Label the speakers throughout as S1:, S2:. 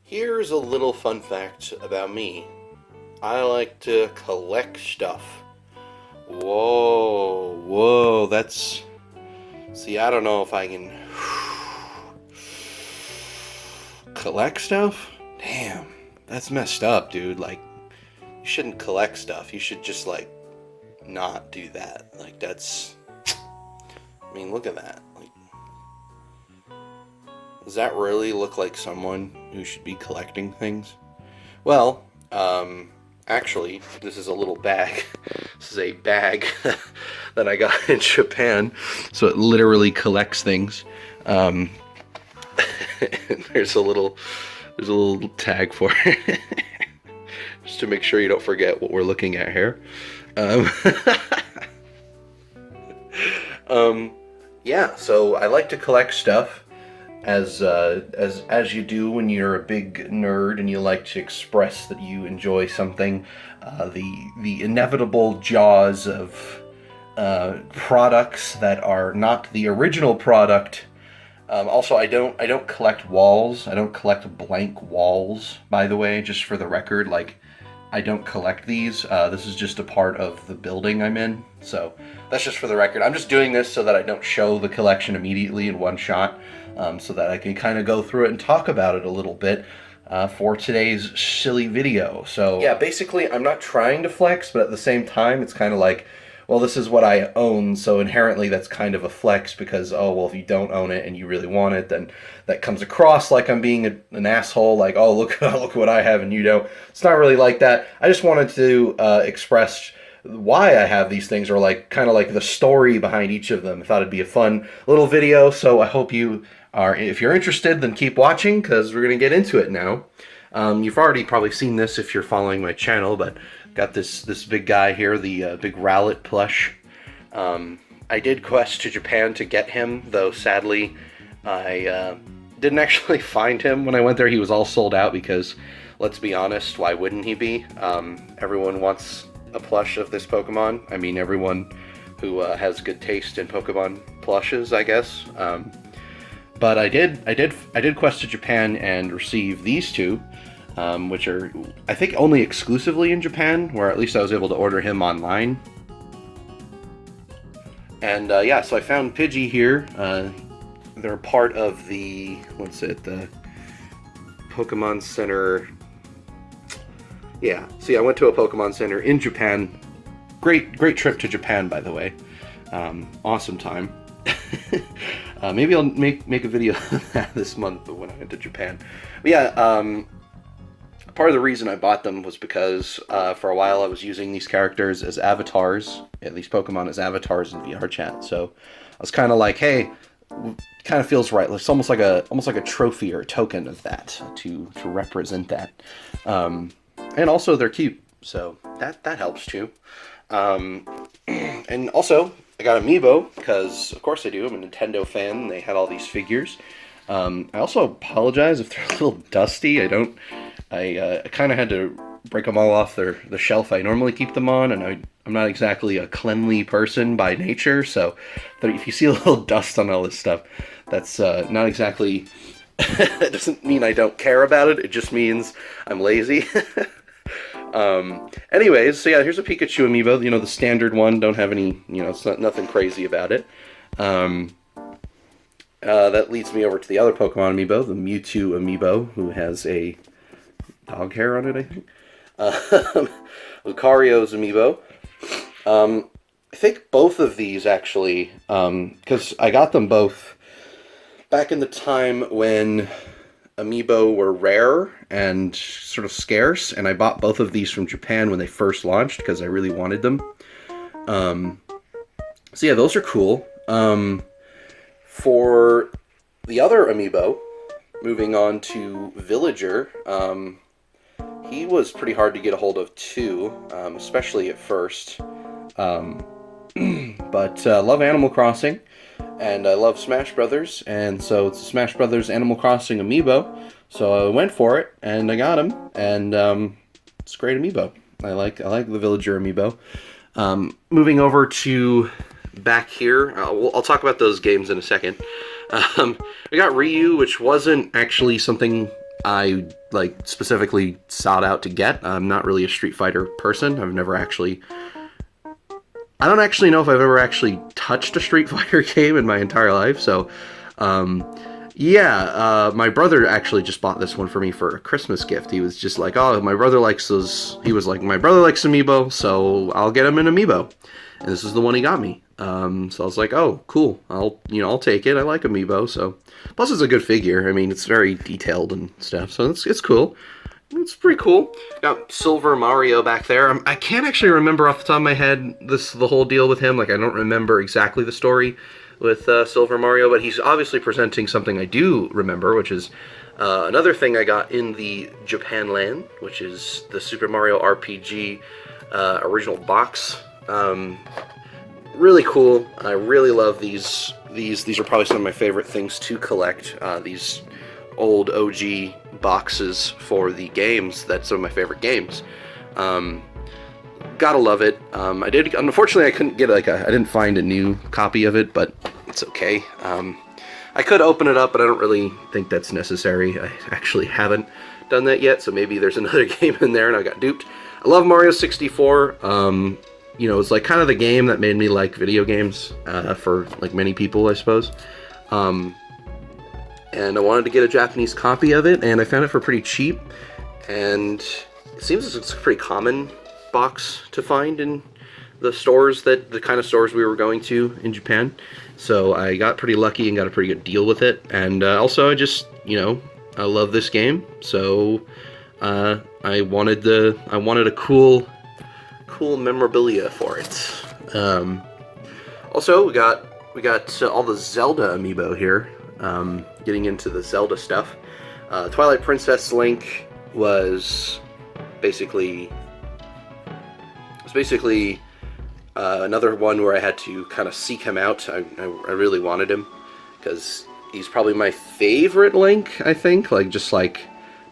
S1: Here's a little fun fact about me. I like to collect stuff. Whoa, that's... See, I don't know if I can... Collect stuff? Damn, that's messed up, dude. Like, you shouldn't collect stuff. You should just, like, not do that. Like, that's... I mean, look at that. Like, does that really look like someone who should be collecting things? Well, actually, this is a little bag. This is a bag that I got in Japan, so it literally collects things. There's a little tag for it, just to make sure you don't forget what we're looking at here. Yeah, so I like to collect stuff. As you do when you're a big nerd and you like to express that you enjoy something, the inevitable jaws of products that are not the original product. Also, I don't collect walls. I don't collect blank walls, by the way, just for the record. Like, I don't collect these. This is just a part of the building I'm in, so that's just for the record. I'm just doing this so that I don't show the collection immediately in one shot. So that I can kind of go through it and talk about it a little bit for today's silly video. So yeah, basically I'm not trying to flex, but at the same time it's kind of like, well, this is what I own, so inherently that's kind of a flex because, oh, well, if you don't own it and you really want it, then that comes across like I'm being an asshole, like, oh, look what I have and you don't. It's not really like that. I just wanted to express why I have these things, or like kind of like the story behind each of them. I thought it'd be a fun little video, so I hope you are, if you're interested, then keep watching, because we're going to get into it now. You've already probably seen this if you're following my channel, but got this big guy here, the big Rowlet plush. I did quest to Japan to get him, though sadly I didn't actually find him when I went there. He was all sold out because, let's be honest, why wouldn't he be? Everyone wants a plush of this Pokemon. I mean, everyone who has good taste in Pokemon plushes, I guess. But I did quest to Japan and receive these two, which are, I think, only exclusively in Japan, where at least I was able to order him online. And yeah, so I found Pidgey here. They're part of the, what's it, the Pokemon Center. Yeah, see, I went to a Pokemon Center in Japan. Great trip to Japan, by the way. Awesome time. Maybe I'll make a video of that this month when I went to Japan. But yeah, part of the reason I bought them was because for a while I was using these characters as avatars, at least Pokemon as avatars in VR chat. So I was kind of like, hey, kind of feels right. It's almost like a trophy or a token of that to represent that. And also they're cute, so that helps too. And also, I got Amiibo, because of course I do. I'm a Nintendo fan. They had all these figures. I also apologize if they're a little dusty. I kind of had to break them all off the shelf I normally keep them on, and I'm not exactly a cleanly person by nature, so if you see a little dust on all this stuff, that's not exactly... It doesn't mean I don't care about it. It just means I'm lazy. Anyways, so yeah, here's a Pikachu Amiibo, you know, the standard one. Don't have any, you know, it's nothing crazy about it. That leads me over to the other Pokemon Amiibo, the Mewtwo Amiibo, who has a dog hair on it, I think. Lucario's Amiibo. I think both of these, actually, because I got them both back in the time when Amiibo were rare and sort of scarce, and I bought both of these from Japan when they first launched because I really wanted them. So yeah, those are cool. For the other Amiibo, moving on to Villager, he was pretty hard to get a hold of too, especially at first. But love Animal Crossing. And I love Smash Brothers, and so it's a Smash Brothers Animal Crossing Amiibo. So I went for it, and I got him, and it's a great Amiibo. I like the Villager Amiibo. Moving over to back here, I'll talk about those games in a second. We got Ryu, which wasn't actually something I like specifically sought out to get. I'm not really a Street Fighter person. I've never actually. I don't actually know if I've ever actually touched a Street Fighter game in my entire life. So, yeah, my brother actually just bought this one for me for a Christmas gift. He was just like, "Oh, my brother likes those." He was like, "My brother likes Amiibo, so I'll get him an Amiibo." And this is the one he got me. So I was like, "Oh, cool. I'll take it. I like Amiibo." So, plus it's a good figure. I mean, it's very detailed and stuff, so it's cool. It's pretty cool. Got Silver Mario back there. I can't actually remember off the top of my head the whole deal with him. Like, I don't remember exactly the story with Silver Mario, but he's obviously presenting something I do remember, which is another thing I got in the Japan land, which is the Super Mario RPG original box. Really cool. I really love these. These are probably some of my favorite things to collect. These old OG boxes for the games. That's some of my favorite games. Gotta love it. I did. Unfortunately, I couldn't get I didn't find a new copy of it, but it's okay. I could open it up, but I don't really think that's necessary. I actually haven't done that yet, so maybe there's another game in there and I got duped. I love Mario 64. You know, it's like kind of the game that made me like video games for like many people, I suppose. And I wanted to get a Japanese copy of it, and I found it for pretty cheap. And it seems it's a pretty common box to find in the stores the kind of stores we were going to in Japan. So I got pretty lucky and got a pretty good deal with it. And also, I just, you know, I love this game, so I wanted a cool memorabilia for it. Also, we got all the Zelda Amiibo here. Getting into the Zelda stuff. Twilight Princess Link was basically another one where I had to kind of seek him out. I really wanted him because he's probably my favorite Link, I think. Like, just like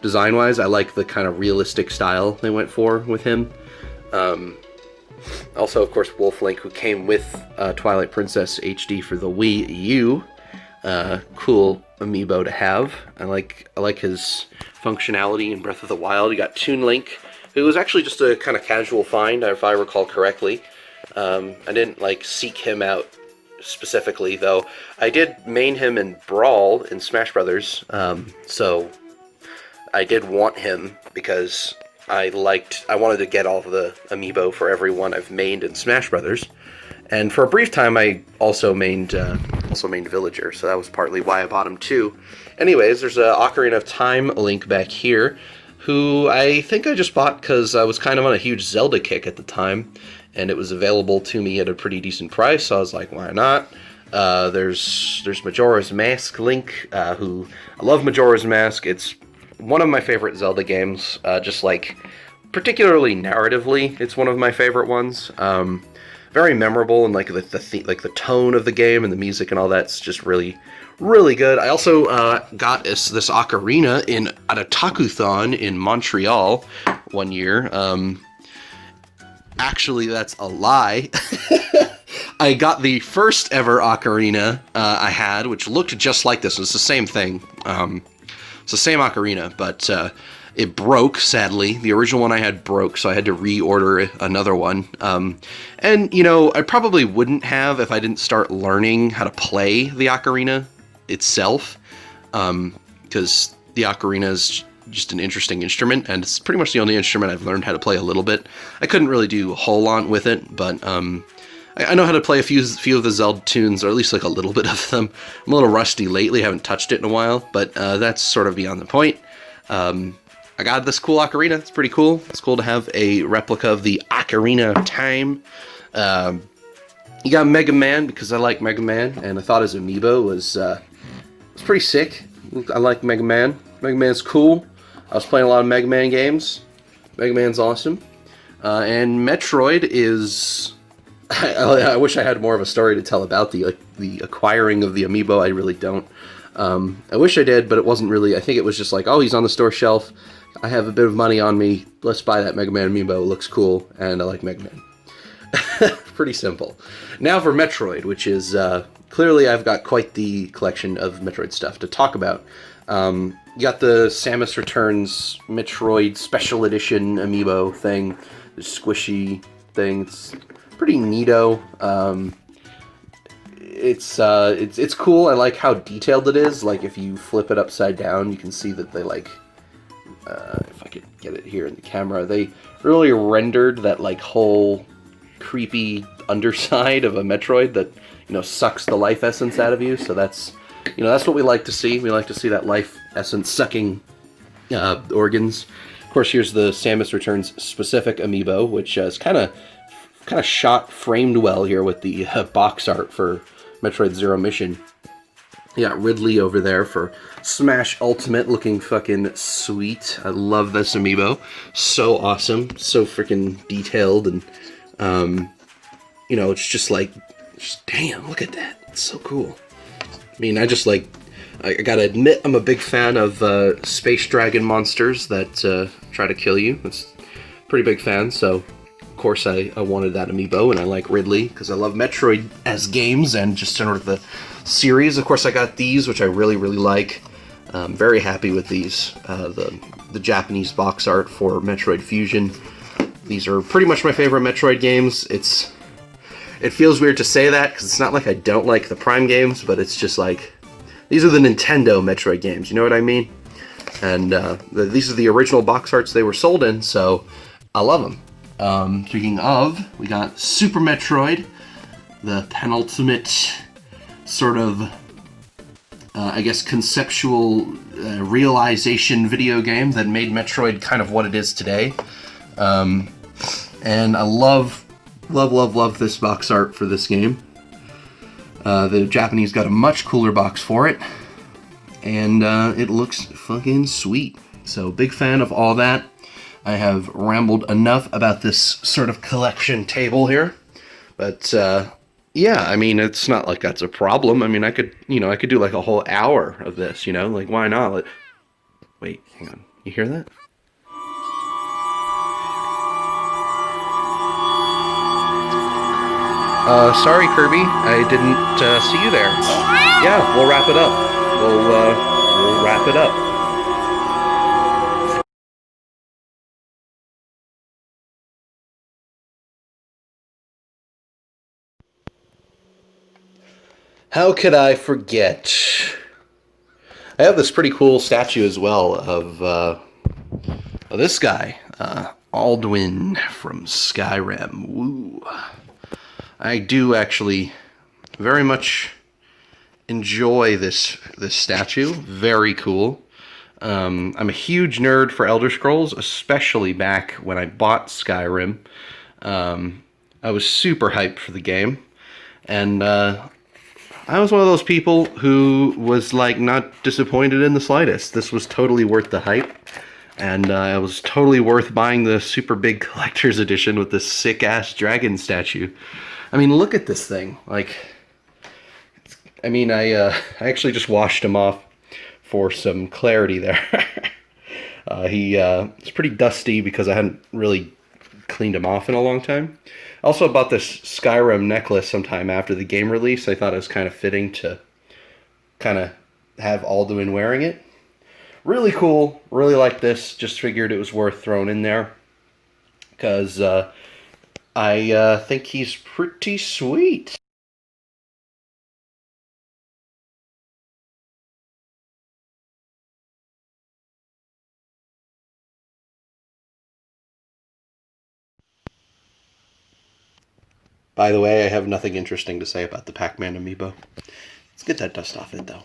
S1: design-wise, I like the kind of realistic style they went for with him. Also, of course, Wolf Link, who came with Twilight Princess HD for the Wii U. Cool amiibo to have. I like his functionality in Breath of the Wild. You got Toon Link, who was actually just a kind of casual find, if I recall correctly. I didn't seek him out specifically, though. I did main him in Brawl in Smash Brothers, so I did want him because I wanted to get all of the amiibo for everyone I've mained in Smash Brothers. And for a brief time, I also mained Villager, so that was partly why I bought him too. Anyways, there's a Ocarina of Time Link back here, who I think I just bought because I was kind of on a huge Zelda kick at the time, and it was available to me at a pretty decent price, so I was like, why not? There's Majora's Mask Link, who I love Majora's Mask. It's one of my favorite Zelda games, particularly narratively, it's one of my favorite ones. Very memorable, and the tone of the game and the music and all that's just really, really good. I also got this ocarina at a Takuthon in Montreal one year. Actually, that's a lie. I got the first ever ocarina I had, which looked just like this. It's the same thing. It's the same ocarina, but it broke, sadly. The original one I had broke, so I had to reorder another one. And, you know, I probably wouldn't have if I didn't start learning how to play the ocarina itself, because the ocarina is just an interesting instrument, and it's pretty much the only instrument I've learned how to play a little bit. I couldn't really do a whole lot with it, but I know how to play a few of the Zelda tunes, or at least a little bit of them. I'm a little rusty lately, haven't touched it in a while, but that's sort of beyond the point. I got this cool ocarina. It's pretty cool. It's cool to have a replica of the Ocarina of Time. You got Mega Man, because I like Mega Man, and I thought his amiibo was pretty sick. I like Mega Man. Mega Man's cool. I was playing a lot of Mega Man games. Mega Man's awesome. And Metroid is... I wish I had more of a story to tell about the acquiring of the amiibo. I really don't. I wish I did, but it wasn't really. I think it was just like, oh, he's on the store shelf. I have a bit of money on me. Let's buy that Mega Man amiibo. It looks cool, and I like Mega Man. Pretty simple. Now for Metroid, which is clearly I've got quite the collection of Metroid stuff to talk about. You got the Samus Returns Metroid Special Edition Amiibo thing, the squishy thing. It's pretty neato. It's cool. I like how detailed it is. Like if you flip it upside down, you can see that they like. If I could get it here in the camera, they really rendered that like whole creepy underside of a Metroid that sucks the life essence out of you. So that's that's what we like to see. We like to see that life essence sucking organs. Of course, here's the Samus Returns specific amiibo, which is kind of shot framed well here with the box art for Metroid Zero Mission. You got Ridley over there for Smash Ultimate, looking fucking sweet. I love this amiibo. So awesome. So freaking detailed. And, it's just like, damn, look at that. It's so cool. I mean, I gotta admit, I'm a big fan of space dragon monsters that try to kill you. It's a pretty big fan, so of course I wanted that amiibo, and I like Ridley because I love Metroid as games and just sort of the series. Of course, I got these, which I really, really like. I'm very happy with these. The Japanese box art for Metroid Fusion. These are pretty much my favorite Metroid games. It feels weird to say that because it's not like I don't like the Prime games, but it's just like these are the Nintendo Metroid games. You know what I mean? And these are the original box arts they were sold in, so I love them. Speaking of, we got Super Metroid, the penultimate sort of, I guess, conceptual realization video game that made Metroid kind of what it is today. And I love this box art for this game. The Japanese got a much cooler box for it, and it looks fucking sweet. So big fan of all that. I have rambled enough about this sort of collection table here, but yeah, I mean, it's not like that's a problem. I mean, I could do like a whole hour of this, like why not? Wait, hang on, you hear that? Sorry, Kirby, I didn't see you there. Yeah, we'll wrap it up. We'll wrap it up. How could I forget? I have this pretty cool statue as well of this guy, Aldwin from Skyrim. Woo. I do actually very much enjoy this statue. Very cool. I'm a huge nerd for Elder Scrolls, especially back when I bought Skyrim. I was super hyped for the game, and I was one of those people who was like not disappointed in the slightest. This was totally worth the hype, and it was totally worth buying the super big collector's edition with this sick ass dragon statue. I mean, look at this thing. Like, I mean, I actually just washed him off for some clarity there. It's pretty dusty because I hadn't really cleaned him off in a long time. I also bought this Skyrim necklace sometime after the game release. I thought it was kind of fitting to kind of have Aldwin wearing it. Really cool. Really like this. Just figured it was worth throwing in there because I think he's pretty sweet. By the way, I have nothing interesting to say about the Pac-Man amiibo. Let's get that dust off it, though.